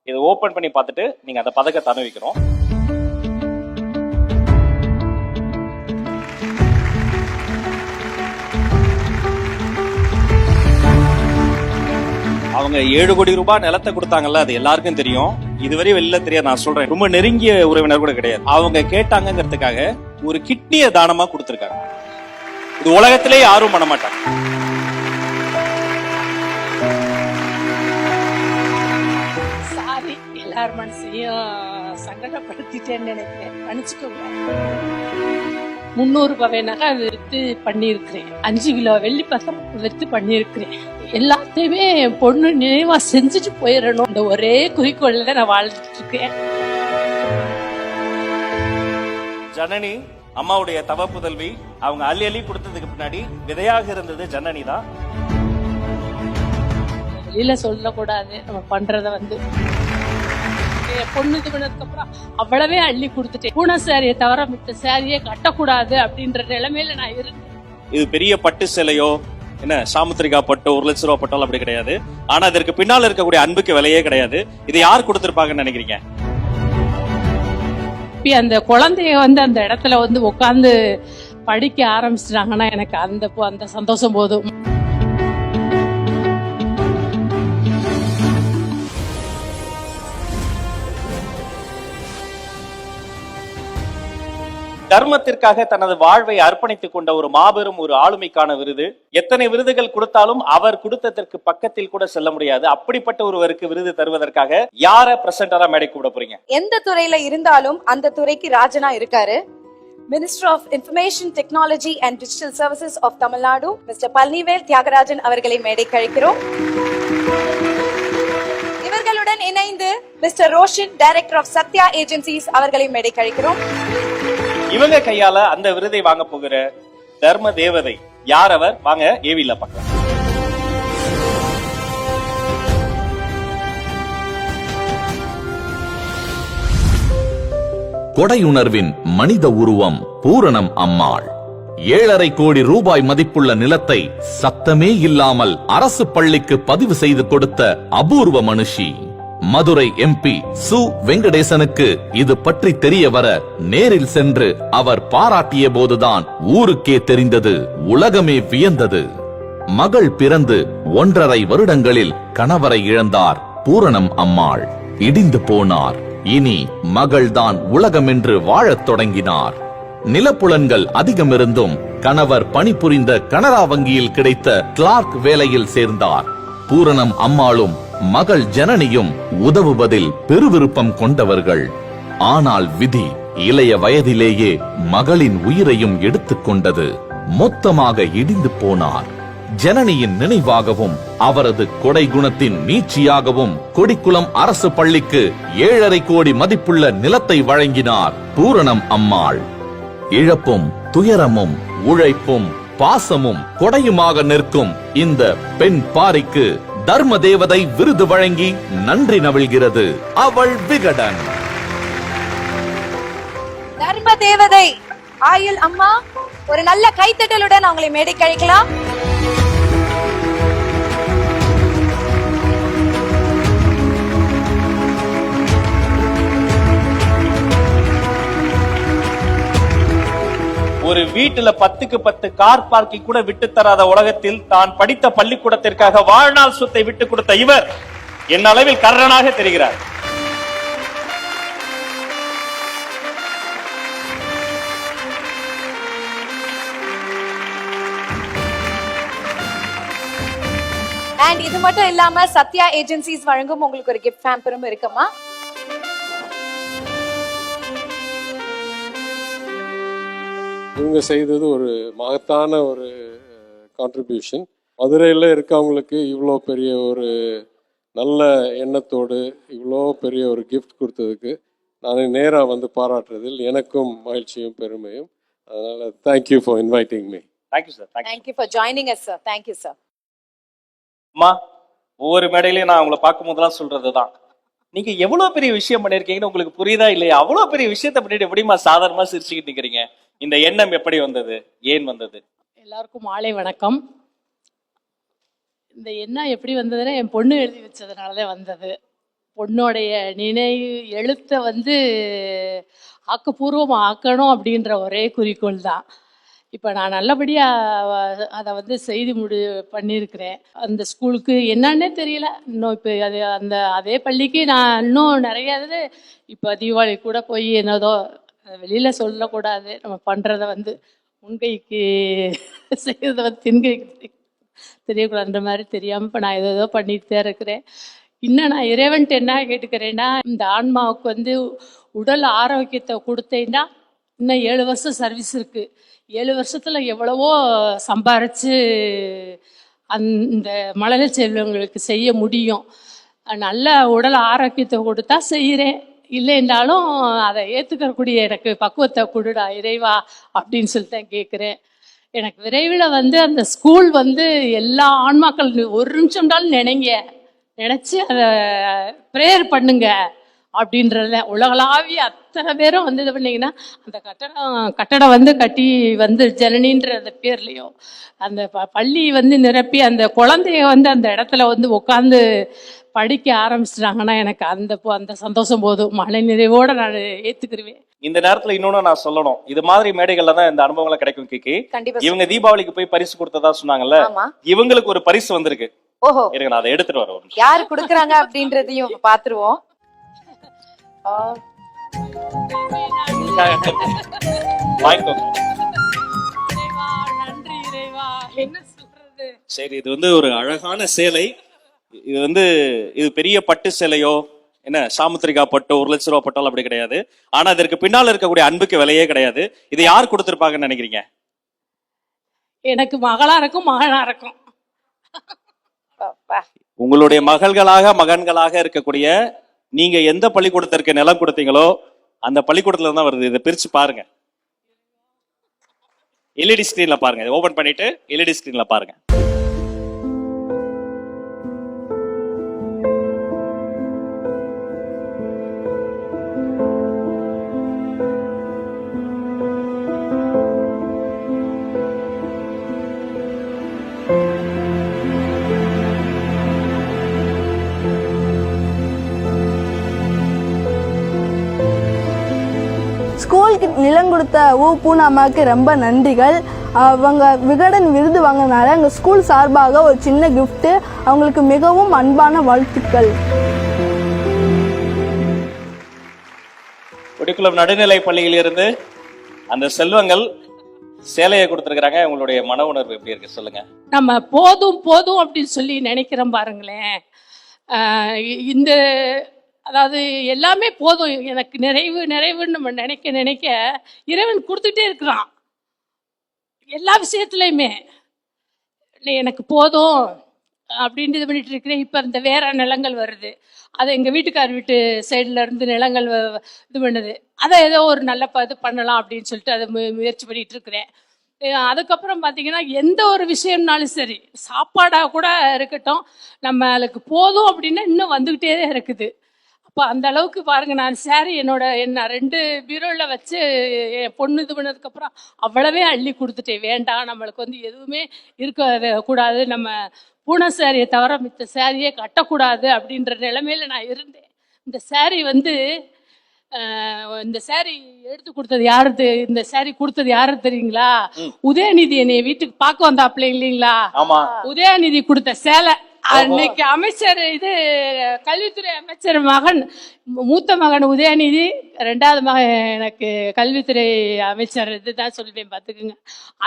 இதை ஓபன் பண்ணி பார்த்துட்டு நீங்க அந்த பதக்கத்தை அனுபவிக்கணும். அவங்க 7 கோடி ரூபாய் நிலத்தை கொடுத்தாங்கல்ல, அது எல்லாருக்கும் தெரியும். இதுவரை வெளியில தெரியாது. நான் சொல்றேன், ரொம்ப நெருங்கிய உறவினர் கூட கிடையாது. அவங்க கேட்டாங்கிறதுக்காக ஒரு கிட்னியை தானமா கொடுத்திருக்காங்க. இது உலகத்திலே யாரும் பண்ண மாட்டாங்க. சாரி, எல்லார் மனசையும் சங்கடப்படுத்திட்டேன்னு நினைக்கிறேன், மன்னிச்சுக்கோங்க. 300 ரூபாய் நகை விற்று பண்ணியிருக்கிறேன், 5 கிலோ வெள்ளி பத்திரம் விற்று பண்ணியிருக்கிறேன். எல்லாத்தையுமே பொண்ணு நினைவா செஞ்சுட்டு போயிடணும், இந்த ஒரே குறிக்கோள்ல நான் வாழ்ந்துட்டு இருக்கேன். ஜனனி அம்மாவுடைய தவ புதல்வி. அவங்க அள்ளி அள்ளி கொடுத்ததுக்கு பின்னாடி விதையாக இருந்தது ஜனனி தான். வெளியில சொல்லக்கூடாது நம்ம பண்றத. பொண்ணு இது பண்ணதுக்கு அப்புறம் அவ்வளவே அள்ளி கொடுத்துட்டேன். பூனை சாரியை தவிர மித்த சாரியை கட்டக்கூடாது அப்படின்ற நிலைமையில நான் இருந்தேன். இது பெரிய பட்டு சேலையோ என்ன சாமுத்திரிகா பட்டோ 1 லட்சம் ரூபாய் பட்டோ அப்படி கிடையாது. ஆனா இதற்கு பின்னால் இருக்கக்கூடிய அன்புக்கு விலையே கிடையாது. இது யார் கொடுத்திருப்பாங்கன்னு நினைக்கிறீங்க? அந்த குழந்தைய அந்த இடத்துல உட்கார்ந்து படிக்க ஆரம்பிச்சிட்டாங்கன்னா எனக்கு அந்த சந்தோஷம் போதும். தர்மத்திற்காக தனது வாழ்வை அர்ப்பணித்துக் கொண்ட ஒரு மாபெரும் ஒரு ஆளுமைக்கான விருது. எத்தனை விருதுகள் கொடுத்தாலும் அவர் கொடுத்ததற்கு பக்கத்தில் கூட செல்ல முடியாது. அப்படிப்பட்ட ஒருவருக்கு விருது தருவதற்காக யார பிரசன்டரா மேடை கூட போறீங்க? எந்த துறையில இருந்தாலும் அந்த துறைக்கு ராஜனா இருக்காரு. Minister of information technology and digital services of Tamil Nadu mister Palanivel Thiagarajan அவர்களை மேடை கழிக்கிறோம். இவர்களுடன் இணைந்து mister Roshan director of Sathya agencies அவர்களை மேடை கழிக்கிறோம். இவங்க கையால அந்த விருதை வாங்க போகிற தர்ம தேவதை யார் அவர்? வாங்க ஏவில பார்க்கலாம். கொடையுணர்வின் மனித உருவம் பூரணம் அம்மாள். 7.5 கோடி ரூபாய் மதிப்புள்ள நிலத்தை சத்தமே இல்லாமல் அரசு பள்ளிக்கு பதிவு செய்து கொடுத்த அபூர்வ மனுஷி. மதுரை எம்பி சு வெங்கடேசனுக்கு இது பற்றி தெரிய வர நேரில் சென்று அவர் பாராட்டிய போதுதான் ஊருக்கே தெரிந்தது, உலகமே வியந்தது. மகள் பிறந்து 1.5 வருடங்களில் கணவரை இழந்தார் பூரணம் அம்மாள். இடிந்து போனார். இனி மகள்தான் உலகம் என்று வாழத் தொடங்கினார். நிலப்புலன்கள் அதிகமிருந்தும் கணவர் பணிபுரிந்த கனரா வங்கியில் கிடைத்த கிளார்க் வேலையில் சேர்ந்தார். பூரணம் அம்மாளும் மகள் ஜனனியும் உதவுவதில் பெருவிருப்பம் கொண்டவர்கள். ஆனால் விதி இளைய வயதிலேயே மகளின் உயிரையும் எடுத்துக்கொண்டது. மொத்தமாக இடிந்து போனார். ஜனனியின் நினைவாகவும் அவரது கொடை குணத்தின் நீட்சியாகவும் கொடிக்குளம் அரசு பள்ளிக்கு 7.5 கோடி மதிப்புள்ள நிலத்தை வழங்கினார் பூரணம் அம்மாள். இழப்பும் துயரமும் உழைப்பும் பாசமும் கொடையுமாக நிற்கும் இந்த பெண் பாரிக்கு தர்ம தேவதை விருது வழங்கி நன்றி நவிழ்கிறது அவள் விகடன். தர்ம தேவதை ஆயுள் அம்மா, ஒரு நல்ல கைத்தட்டலுடன் அவங்களை மேடை கழிக்கலாம். ஒரு வீட்டுல 10க்கு 10 கார் பார்க்கிங் கூட விட்டு தராத உலகத்தில் தான் படித்த பள்ளிக்கூடத்திற்காக வாழ்நாள் சொத்தை விட்டு கொடுத்த இவர் என் அளவில் கர்ணனாக தெரிகிறார். அண்ட் இது மட்டும் இல்லாம சத்யா ஏஜென்சிஸ் வழங்கும் உங்களுக்கு ஒரு கிஃப்ட் ஹேம்பரும் இருக்குமா. இவங்க செய்தது ஒரு மகத்தான ஒரு கான்ட்ரிபியூஷன். மதுரையில் இருக்கவங்களுக்கு இவ்வளோ பெரிய ஒரு நல்ல எண்ணத்தோடு இவ்வளோ பெரிய ஒரு கிஃப்ட் கொடுத்ததுக்கு நான் நேராக வந்து பாராட்டுறதில் எனக்கும் மகிழ்ச்சியும் பெருமையும். அதனால் thank you for inviting me. Thank you sir. Thank you for joining us sir. Thank you sir. அம்மா, ஒவ்வொரு மேடையிலையும் நான் உங்களை பார்க்கும் போதெல்லாம் சொல்றதுதான், நீங்க எவ்வளவு பெரிய விஷயம் பண்ணிருக்கீங்கன்னு உங்களுக்கு புரியுதா இல்லையா? அவ்வளவு பெரிய விஷயத்தை பண்ணிட்டு எப்படிமா சாதாரணமா சிரிச்சுக்கிட்டு இருக்கிறீங்க? இந்த எண்ணம் எப்படி வந்தது, ஏன் வந்தது? எல்லாருக்கும் மாலை வணக்கம். இந்த எண்ணம் எப்படி வந்ததுன்னா என் பொண்ணு எழுதி வச்சதுனாலதான் வந்தது. பொண்ணோடைய நினைவு எழுத்தை வந்து ஆக்கப்பூர்வமாக ஆக்கணும் அப்படின்ற ஒரே குறிக்கோள் தான். இப்போ நான் நல்லபடியாக அதை வந்து செய்து பண்ணியிருக்கிறேன். அந்த ஸ்கூலுக்கு என்னன்னே தெரியல இன்னும். இப்போ அதே பள்ளிக்கு நான் இன்னும் நிறைய இது இப்போ தீபாவளி கூட போய் என்னதோ வெளியில் சொல்லக்கூடாது, நம்ம பண்ணுறத வந்து முன்கைக்கு செய்கிறத வந்து தின்கைக்கு தெரியக்கூடாதுன்ற மாதிரி தெரியாமல் இப்போ நான் ஏதோ பண்ணிட்டு தான் இருக்கிறேன். இன்னும் நான் இறைவன்ட்டு என்ன கேட்டுக்கிறேன்னா, இந்த ஆன்மாவுக்கு வந்து உடல் ஆரோக்கியத்தை கொடுத்தேன்னா இன்னும் 7 வருஷம் சர்வீஸ் இருக்கு. 7 வருஷத்துல எவ்வளவோ சம்பாரிச்சு அந்த மழலை செல்வங்களுக்கு செய்ய முடியும். நல்ல உடல் ஆரோக்கியத்தை கொடுத்தா செய்கிறேன், இல்லைன்னாலும் அதை ஏற்றுக்கக்கூடிய எனக்கு பக்குவத்தை கொடுடா இறைவா அப்படின்னு சொல்லி தான் கேட்குறேன். எனக்கு விரைவில் வந்து அந்த ஸ்கூல் வந்து எல்லா ஆன்மாக்கள் ஒரு நிமிஷம்னாலும் நினைச்சு அதை ப்ரேயர் பண்ணுங்க அப்படின்றத உலகளாவிய அத்தனை பேரும் வந்து இது பண்ணீங்கன்னா அந்த கட்டடம் வந்து கட்டி வந்து ஜனனின்ற அந்த பேர்லையும் அந்த பள்ளி வந்து நிரப்பி அந்த குழந்தைய வந்து அந்த இடத்துல வந்து உட்காந்து படிக்க ஆரம்பிச்சிட்டாங்கன்னா எனக்கு அந்த சந்தோஷம் போதும். மன நிறைவோட நான் ஏத்துக்கிருவேன். இந்த நேரத்துல இன்னொன்னு நான் சொல்லணும், இது மாதிரி மேடைகள்ல தான் இந்த அனுபவங்களை கிடைக்கும். கிக்கி, இவங்க தீபாவளிக்கு போய் பரிசு கொடுத்ததா சொன்னாங்கல்ல, இவங்களுக்கு ஒரு பரிசு வந்திருக்கு. ஓஹோ, இருங்க நான் அதை எடுத்துட்டு வரேன். யாரு குடுக்குறாங்க அப்படின்றதையும் பாத்துருவோம். சரி, இது வந்து ஒரு அழகான சேலை. இது வந்து இது பெரிய பட்டு சேலையோ என்ன சாமுத்திரிகா பட்டோ 1 லட்சம் ரூபாய் பட்டாலும் அப்படி கிடையாது. ஆனா இதற்கு பின்னால் இருக்கக்கூடிய அன்புக்கு விலையே கிடையாது. இதை யார் கொடுத்திருப்பாங்கன்னு நினைக்கிறீங்க? எனக்கு மகளா இருக்கும், மகனா இருக்கும். உங்களுடைய மகள்களாக மகன்களாக இருக்கக்கூடிய நீங்க எந்த பள்ளிக்கூடத்திற்கு நிலம் கொடுத்தீங்களோ அந்த பள்ளிக்கூடத்துல தான் வருது. இதை பிரிச்சு பாருங்க, எல்இடி ஸ்கிரீன்ல பாருங்க. ஓபன் பண்ணிட்டு எல்இடி ஸ்கிரீன்ல பாருங்க. ஸ்கூலுக்கு நிலம் கொடுத்த பூனா அம்மாவுக்கு ரொம்ப நன்றிகள். அவங்க விகடன் விருது வாங்கினால எங்கள் ஸ்கூல் சார்பாக ஒரு சின்ன கிஃப்ட். அவங்களுக்கு மிகவும் அன்பான வாழ்த்துக்கள். ஒடிக்குளம் நடுநிலை பள்ளியில் இருந்து அந்த செல்வங்கள் சேலையை கொடுத்திருக்கிறாங்க. உங்களுடைய மன உணர்வு எப்படி இருக்கு சொல்லுங்க. நம்ம போதும் போதும் அப்படின்னு சொல்லி நினைக்கிறோம் பாருங்களேன். இந்த அதாவது எல்லாமே போதும், எனக்கு நிறைவுன்னு நம்ம நினைக்க இறைவன் கொடுத்துட்டே இருக்கிறான் எல்லா விஷயத்துலையுமே. எனக்கு போதும் அப்படின்னு இது பண்ணிட்டு இருக்கிறேன். இப்போ இந்த வேற நிலங்கள் வருது, அது எங்கள் வீட்டுக்கார் வீட்டு சைடில் இருந்து நிலங்கள் இது பண்ணுது. அதை ஏதோ ஒரு நல்ல இது பண்ணலாம் அப்படின்னு சொல்லிட்டு அதை முயற்சி பண்ணிட்டு இருக்கிறேன். அதுக்கப்புறம் பார்த்தீங்கன்னா எந்த ஒரு விஷயம்னாலும் சரி, சாப்பாடாக கூட இருக்கட்டும், நம்மளுக்கு போதும் அப்படின்னா இன்னும் வந்துக்கிட்டே தான் இருக்குது. அப்போ அந்த அளவுக்கு பாருங்க, நான் சாரி என்ன 2 பீரோவில் வச்சு என் பொண்ணு இது பண்ணதுக்கப்புறம் அவ்வளவே அள்ளி கொடுத்துட்டேன். வேண்டாம், நம்மளுக்கு வந்து எதுவுமே இருக்க கூடாது, நம்ம பூனை சாரியை தவிர மித்த சாரியே கட்டக்கூடாது அப்படின்ற நிலைமையில நான் இருந்தேன். இந்த சாரி வந்து இந்த சாரி எடுத்து கொடுத்தது யாரு, இந்த சாரி கொடுத்தது யாரு தெரியுங்களா? உதயநிதி என்னைய வீட்டுக்கு பார்க்க வந்தாப்ல இல்லைங்களா, உதயநிதி கொடுத்த சேலை. அன்னைக்கு அமைச்சர் கல்வித்துறை அமைச்சர் மகன், மூத்த மகன் உதயநிதி, 2வது மகன் எனக்கு கல்வித்துறை அமைச்சர். இதுதான் சொல்லுவேன் பார்த்துக்குங்க.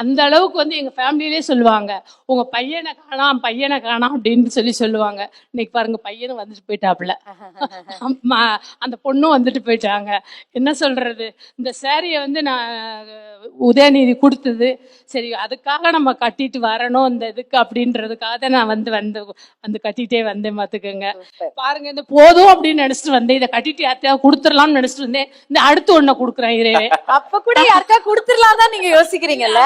அந்த அளவுக்கு வந்து எங்க ஃபேமிலியிலே சொல்லுவாங்க, உங்க பையனை காணாம் அப்படின்னு சொல்லுவாங்க. இன்னைக்கு பாருங்க, பையனும் வந்துட்டு போயிட்டாப்புல, அந்த பொண்ணும் வந்துட்டு போயிட்டாங்க. என்ன சொல்றது, இந்த சாரியை வந்து நான் உதயநிதி கொடுத்தது சரி, அதுக்காக நம்ம கட்டிட்டு வரணும் இந்த இதுக்கு அப்படின்றதுக்காக தான் நான் வந்து கட்டிட்டே வந்தேன் பார்த்துக்கோங்க. பாருங்க, இந்த போதும் அப்படின்னு நினைச்சிட்டு வந்தேன், இதை கட்டிட்டு யார்த்தையாவது கொடுத்துடலாம்னு நினைச்சிட்டு வந்தேன். இந்த அடுத்து ஒண்ணு கொடுக்குறேன் இறைவே. அப்ப கூட யாருக்கா கொடுத்துடலாம் தான் நீங்க யோசிக்கிறீங்கல்ல?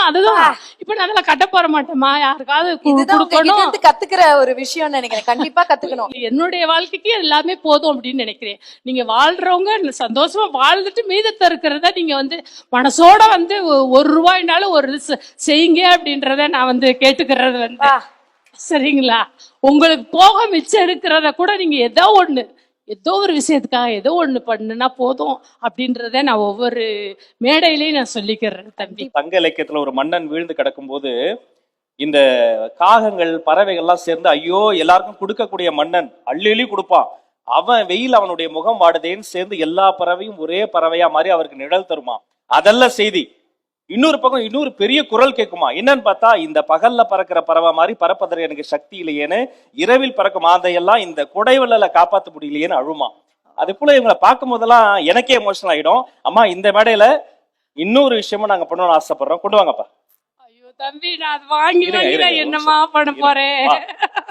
அதுதான் இப்ப நான் அதெல்லாம் கட்ட போற மாட்டேமா, யாருக்காவது கொடுக்கணும். கத்துக்கிற ஒரு விஷயம் நினைக்கிறேன், கண்டிப்பா கத்துக்கணும். என்னுடைய வாழ்க்கைக்கு எல்லாமே போதும் அப்படின்னு நினைக்கிறேன். நீங்க வாழ்றவங்க சந்தோஷமா வாழ்ந்துட்டு மீதத்தை இருக்கிறத நீங்க வந்து மனசோட வந்து 1 ரூபாய்னாலும் ஒரு செய்யுங்க அப்படின்றத நான் வந்து கேட்டுக்கிறது வந்து சரிங்களா. உங்களுக்கு போக மிச்சம் இருக்கிறத கூட நீங்க ஏதோ ஒண்ணு ஏதோ ஒரு விஷயத்துக்காக ஏதோ ஒண்ணு பண்ணுனா போதும் அப்படின்றத நான் ஒவ்வொரு மேடையிலையும் நான் சொல்லிக்கிறேன் தம்பி. தங்க இலக்கியத்துல ஒரு மன்னன் வீழ்ந்து கிடக்கும்போது இந்த காகங்கள் பறவைகள்லாம் சேர்ந்து ஐயோ எல்லாருக்கும் கொடுக்கக்கூடிய மன்னன் அள்ளி கொடுப்பான், அவன் வெயில் அவனுடைய முகம் வாடுதேன்னு சேர்ந்து எல்லா பறவையும் ஒரே பறவையா மாதிரி அவருக்கு நிழல் தருமா. அதெல்லாம் செய்தி. இன்னொரு பக்கம் இன்னொரு பெரிய குரல் கேட்குமா, என்னன்னு பார்த்தா இந்த பகல்ல பறக்கிற பறவை மாதிரி பறப்பதற்கு எனக்கு சக்தி இல்லையேன்னு இரவில் பறக்கும் ஆந்தையெல்லாம் இந்த குடைவெள்ளல காப்பாற்ற முடியலையேன்னு அழுமா. அது போல இவங்களை பார்க்கும் போதெல்லாம் எனக்கே எமோஷனல் ஆயிடும். அம்மா இந்த மேடையில இன்னொரு விஷயமும் நாங்க பண்ணணும்னு ஆசைப்படுறோம், கொண்டு வாங்கப்பா. ஐயோ தம்பி, நான் அது வாங்கி என்னமா பண்ண போறேன்?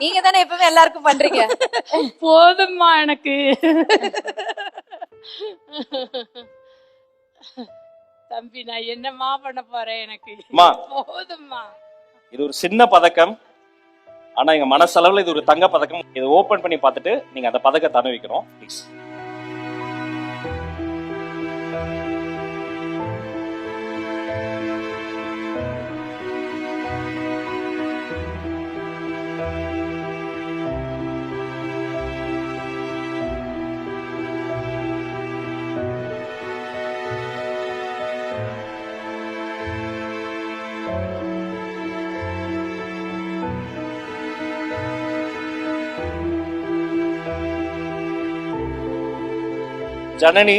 நீங்க தானே எப்பவுமே எல்லாருக்கும் பண்றீங்க. போதும்மா எனக்கு. தம்பி நான் என்னமா பண்ண போறேன்? எனக்கு போதும்மா. இது ஒரு சின்ன பதக்கம், ஆனா எங்க மனசளவுல இது ஒரு தங்க பதக்கம். இதை ஓபன் பண்ணி பார்த்துட்டு நீங்க அந்த பதக்கத்தை அனுபவிக்கணும் ப்ளீஸ். ஜனனி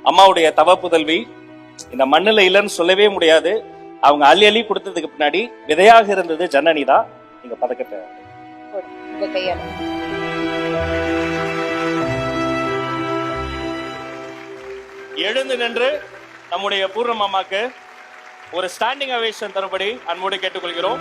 அம்மாவுடைய தவ புதல்வி, இந்த மண்ணுல இல்லைன்னு சொல்லவே முடியாது. அவங்க அள்ளி கொடுத்ததுக்கு பின்னாடி விதையாக இருந்தது ஜனனி தான். நீங்க பதக்கத்தை எழுந்து நின்று நம்முடைய பூர்ணம் அம்மாக்கு ஒரு ஸ்டாண்டிங் அவேஷன் தரும்படி அன்போடு கேட்டுக்கொள்கிறோம்.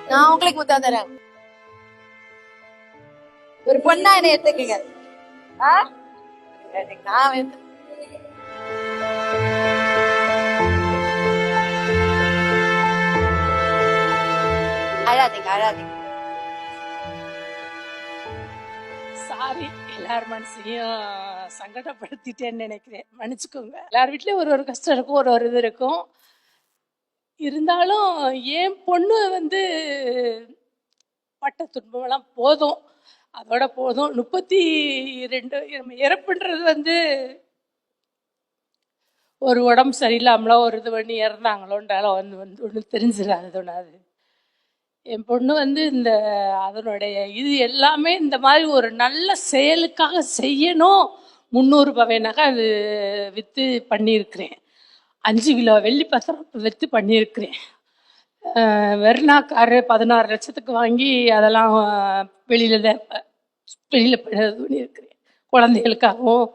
நான் உங்களுக்கு முத்தம் தரேன். ஒரு பொண்ணா என்ன எடுத்துக்கங்க. நான் அழாதீங்க அழாதீங்க. சாரி, எல்லார் மனசையும் சங்கடப்படுத்திட்டேன்னு நினைக்கிறேன், மன்னிச்சுக்கோங்க. எல்லார் வீட்லயும் ஒரு ஒரு கஷ்டம் இருக்கும், ஒரு ஒரு இது இருக்கும். இருந்தாலும் என் பொண்ணு பட்ட துன்பமெல்லாம் போதும், அதோட போதும். 32 இறப்புன்றது ஒரு உடம்பு சரியில்லாமலோ ஒரு இது பண்ணி இறந்தாங்களோன்றாலும் ஒன்று தெரிஞ்சிடாது. ஒன்றாது என் பொண்ணு இந்த அதனுடைய இது எல்லாமே இந்த மாதிரி ஒரு நல்ல செயலுக்காக செய்யணும். 300 பவையனாக அது விற்று பண்ணியிருக்கிறேன். 5 கிலோ வெள்ளி பத்திரம் விற்று பண்ணியிருக்கிறேன். வெர்னாக்காரு 16 லட்சத்துக்கு வாங்கி அதெல்லாம் வெளியில் பண்ணியிருக்கிறேன். குழந்தைகளுக்காகவும்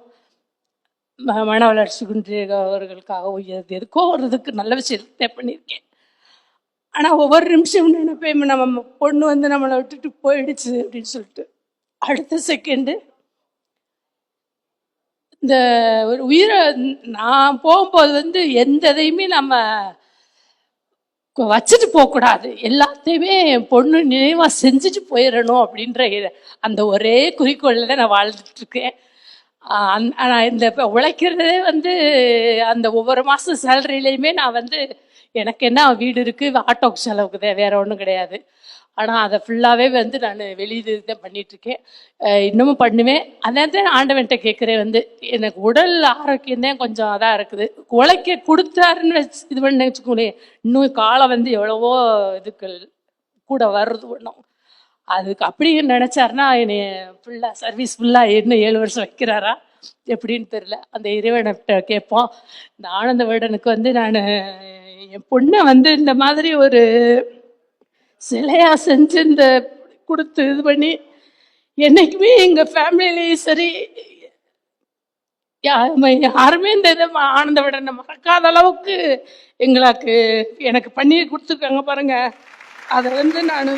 மன வளர்ச்சி குன்றியவர்களுக்காகவும் எதுக்கோ ஒரு இதுக்கு நல்ல விஷயத்தை பண்ணியிருக்கேன். ஆனால் ஒவ்வொரு நிமிஷம் நினைப்பேன், நம்ம பொண்ணு நம்மளை விட்டுட்டு போயிடுச்சு அப்படின்னு சொல்லிட்டு. அடுத்த செகண்டு இந்த ஒரு உயிரை நான் போகும்போது எந்த இதையுமே நம்ம வச்சுட்டு போகக்கூடாது, எல்லாத்தையுமே என் பொண்ணு நினைவாக செஞ்சுட்டு போயிடணும் அப்படின்ற அந்த ஒரே குறிக்கோளில் தான் நான் வாழ்ந்துட்டுருக்கேன். ஆனால் இந்த உழைக்கிறதே அந்த ஒவ்வொரு மாதம் சேலரியிலையுமே நான் எனக்கு என்ன வீடு இருக்குது, ஆட்டோக்கு செலவுக்கு தான், வேற ஒன்றும் கிடையாது. ஆனால் அதை ஃபுல்லாகவே நான் வெளியே தான் பண்ணிகிட்ருக்கேன், இன்னமும் பண்ணுவேன். அதான் ஆண்டவன்கிட்ட கேட்குறேன், எனக்கு உடல் ஆரோக்கியம் தான் கொஞ்சம் அதாக இருக்குது. உழைக்க கொடுத்தாருன்னு இது பண்ணி வச்சுக்கோங்களேன், இன்னும் காலம் எவ்வளவோ இதுக்கு கூட வர்றது ஒன்றும். அதுக்கு அப்படி நினச்சாருன்னா என்னை ஃபுல்லாக சர்வீஸ் ஃபுல்லாக இன்னும் 7 வருஷம் வைக்கிறாரா எப்படின்னு தெரில. அந்த இறைவன்கிட்ட கேட்போம். இந்த ஆனந்த விகடனுக்கு நான் என் பொண்ணை இந்த மாதிரி ஒரு சிலையா செஞ்சு இந்த கொடுத்து இது பண்ணி என்னைக்குமே எங்கள் ஃபேமிலியிலையும் சரி யாருமே இந்த இதை ஆனந்த விகடனை மறக்காத அளவுக்கு எனக்கு பண்ணி கொடுத்துருக்காங்க பாருங்க. அதை நான்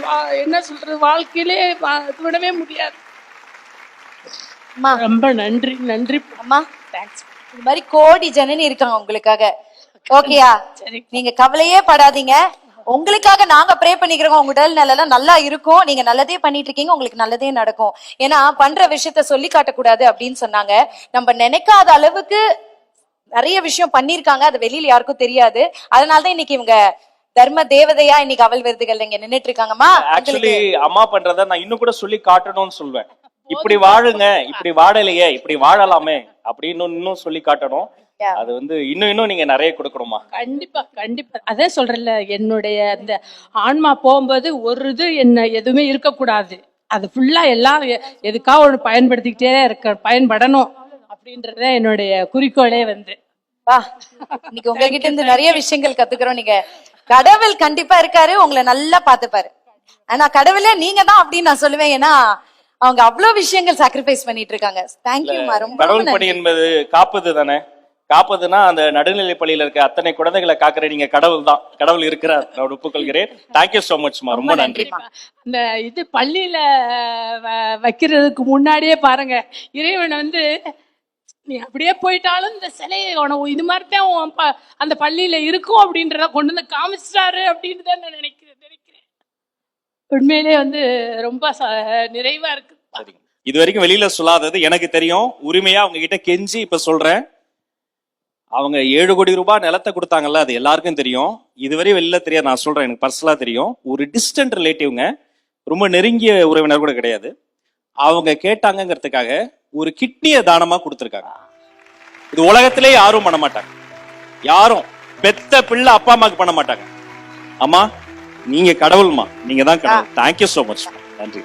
என்ன சொல்றது, வாழ்க்கையிலே விடவே முடியாது. ரொம்ப நன்றி நன்றி அம்மா, தேங்க்ஸ். இந்த மாதிரி கோடி ஜனனி இருக்காங்க உங்களுக்காக, ஓகேயா? சரி, நீங்க கவலையே படாதீங்க. உங்களுக்காக நாங்க ப்ரே பண்ணிக்கிறோம். உங்க உடல் நிலைலாம் நல்லா இருக்கும். நீங்க நல்லதே பண்ணிட்டு இருக்கீங்க. உங்களுக்கு நல்லதே நடக்கும். ஏன்னா பண்ற விஷயத்த சொல்லி காட்டக்கூடாது அப்படின்னு சொன்னாங்க. நம்ம நினைக்காத அளவுக்கு நிறைய விஷயம் பண்ணிருக்காங்க. அது வெளியில யாருக்கும் தெரியாது. அதனாலதான் இன்னைக்கு இவங்க தர்ம தேவதையா இன்னைக்கு அவள் விருதுகள் இங்க நின்னுட்டு இருக்காங்கம்மா. ஆக்சுவலி அம்மா பண்றத நான் இன்னும் கூட சொல்லி காட்டணும்னு சொல்வேன். இப்படி வாழுங்க, இப்படி வாழலையே, இப்படி வாழலாமே அப்படின்னு இன்னும் சொல்லி காட்டணும். அது வந்து இன்னும் நீங்க நிறைய கொடுக்கணுமா? கண்டிப்பா கண்டிப்பா. அதே சொல்றேன்ல, என்னுடைய அந்த ஆன்மா போகும்போது ஒரு இது என்ன எதுவுமே இருக்கக்கூடாது. அது ஃபுல்லா எல்லாம் எதுக்காக ஒன்று பயன்படுத்திக்கிட்டே இருக்க, பயன்படணும் அப்படின்றத என்னுடைய குறிக்கோளே வந்து. வா, இன்னைக்கு உங்ககிட்ட இருந்து நிறைய விஷயங்கள் கத்துக்கிறோம். நீங்க கடவுள் கண்டிப்பா இருக்காரு, உங்களை நல்லா பாத்துப்பாரு. ஆனா கடவுளே நீங்க தான் அப்படின்னு நான் சொல்லுவேன். ஏன்னா அவங்க அவ்வளவு விஷயங்கள் சாக்ரிஃபைஸ் பண்ணிட்டு இருக்காங்க. தேங்க்யூமா. ரொம்ப கடவுள் பணி என்பது காப்பது தானே. காப்பதுன்னா அந்த நடுநிலை பள்ளியில இருக்க அத்தனை குழந்தைகளை காக்குற நீங்க கடவுள் தான். கடவுள் இருக்கிறார், நான் ஒப்புக்கொள்கிறேன். தேங்க்யூ சோ மச்மா, ரொம்ப நன்றி. அந்த இது பள்ளியில வைக்கிறதுக்கு முன்னாடியே பாருங்க, இறைவன் வந்து நீ அப்படியே போயிட்டாலும் இந்த சிலையை இது மாதிரி தான் அந்த பள்ளியில இருக்கும் அப்படின்றத கொண்டு வந்து காமிச்சிட்டாரு அப்படின்னு தான் நான் நினைக்கிறேன். உண்மையிலே வந்து ரொம்ப நிறைவா இருக்கு. இது வரைக்கும் வெளியில சொல்லாதது எனக்கு தெரியும். உரிமையா அவங்க கிட்ட கெஞ்சி இப்ப சொல்றேன். அவங்க 7 கோடி ரூபாய் நிலத்தை கொடுத்தாங்கல்ல, அது எல்லாருக்கும் தெரியும். இதுவரை வெளியில தெரியாது, நான் சொல்றேன், எனக்கு பர்சனலா தெரியும். ஒரு டிஸ்டன்ட் ரிலேட்டிவ்ங்க, ரொம்ப நெருங்கிய உறவினர் கூட கிடையாது. அவங்க கேட்டாங்கிறதுக்காக ஒரு கிட்னியை தானமா கொடுத்துருக்காங்க. இது உலகத்திலே யாரும் பண்ண மாட்டாங்க. யாரும் பெத்த பிள்ளை அப்பா அம்மாக்கு பண்ண மாட்டாங்க. அம்மா, நீங்க கடவுள்மா, நீங்க தான் கடவுள். Thank you so much. நன்றி.